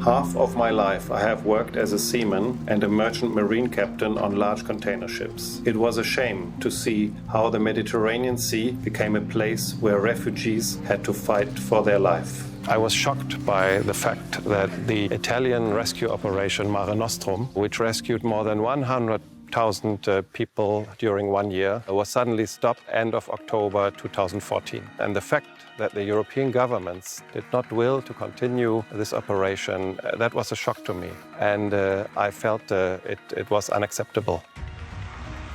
Half of my life I have worked as a seaman and a merchant marine captain on large container ships. It was a shame to see how the Mediterranean Sea became a place where refugees had to fight for their life. I was shocked by the fact that the Italian rescue operation Mare Nostrum, which rescued more than 100,000 people during 1 year, was suddenly stopped end of October 2014. And the fact that the European governments did not will to continue this operation, that was a shock to me. And I felt it was unacceptable.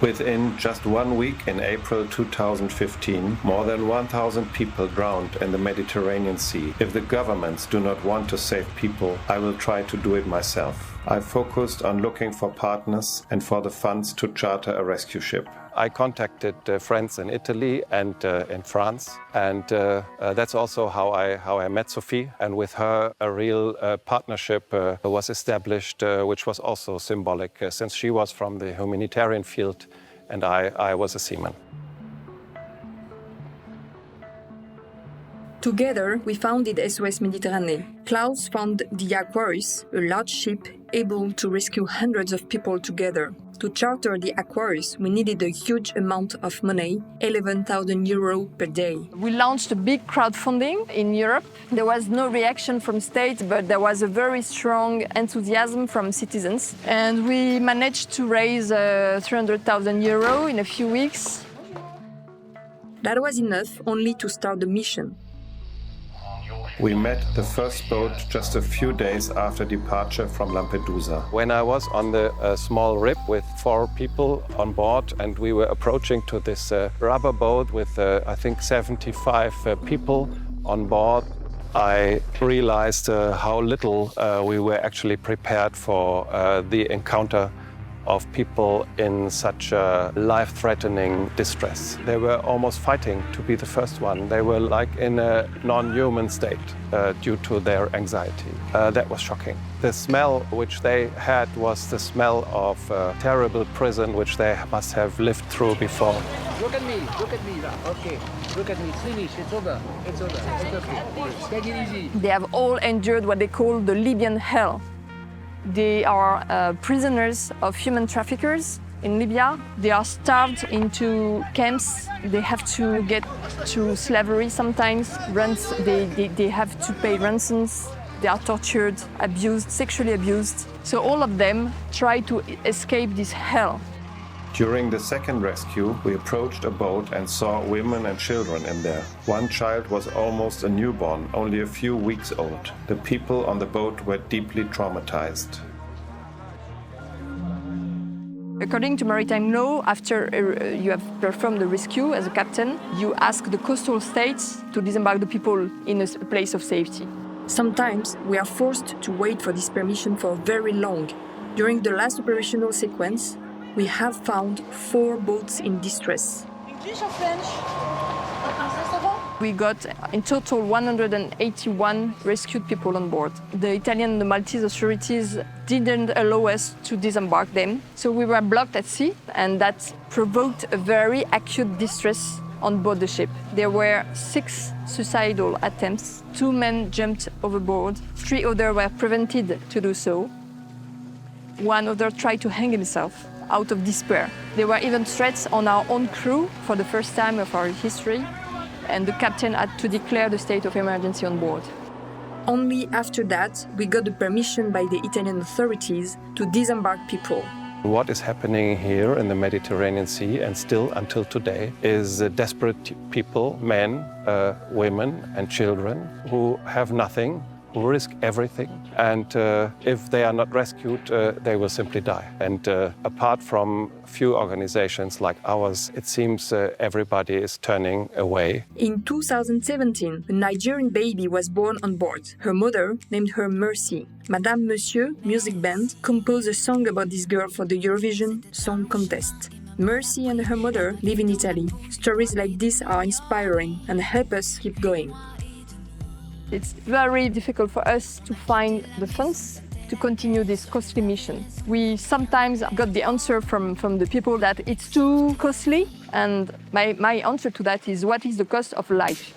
Within just 1 week in April 2015, more than 1,000 people drowned in the Mediterranean Sea. If the governments do not want to save people, I will try to do it myself. I focused on looking for partners and for the funds to charter a rescue ship. I contacted friends in Italy and in France, and that's also how I met Sophie. And with her, a real partnership was established, which was also symbolic, since she was from the humanitarian field and I was a seaman. Together, we founded SOS Méditerranée. Kláus found the Aquarius, a large ship able to rescue hundreds of people together. To charter the Aquarius, we needed a huge amount of money, 11,000 euros per day. We launched a big crowdfunding in Europe. There was no reaction from states, but there was a very strong enthusiasm from citizens. And we managed to raise 300,000 euros in a few weeks. That was enough only to start the mission. We met the first boat just a few days after departure from Lampedusa. When I was on the small rib with 4 people on board and we were approaching to this rubber boat with I think 75 people on board, I realized how little we were actually prepared for the encounter of people in such a life-threatening distress. They were almost fighting to be the first one. They were like in a non-human state due to their anxiety. That was shocking. The smell which they had was the smell of a terrible prison which they must have lived through before. Look at me, okay. Look at me, it's finished, it's over, it's okay. Take it easy. They have all endured what they call the Libyan hell. They are prisoners of human traffickers in Libya. They are starved into camps. They have to get to slavery sometimes. They have to pay ransoms. They are tortured, abused, sexually abused. So all of them try to escape this hell. During the second rescue, we approached a boat and saw women and children in there. One child was almost a newborn, only a few weeks old. The people on the boat were deeply traumatized. According to maritime law, after you have performed the rescue as a captain, you ask the coastal states to disembark the people in a place of safety. Sometimes we are forced to wait for this permission for very long. During the last operational sequence, we have found 4 boats in distress. English or French? We got in total 181 rescued people on board. The Italian and the Maltese authorities didn't allow us to disembark them, so we were blocked at sea, and that provoked a very acute distress on board the ship. There were 6 suicidal attempts. 2 men jumped overboard. 3 others were prevented to do so. 1 other tried to hang himself out of despair. There were even threats on our own crew for the first time of our history, and the captain had to declare the state of emergency on board. Only after that, we got the permission by the Italian authorities to disembark people. What is happening here in the Mediterranean Sea, and still until today, is desperate people, men, women and children who have nothing, who risk everything, and if they are not rescued, they will simply die. And apart from few organizations like ours, it seems everybody is turning away. In 2017, a Nigerian baby was born on board. Her mother named her Mercy. Madame Monsieur music band composed a song about this girl for the Eurovision Song Contest. Mercy and her mother live in Italy. Stories like this are inspiring and help us keep going. It's very difficult for us to find the funds to continue this costly mission. We sometimes got the answer from the people that it's too costly, and my answer to that is, what is the cost of life?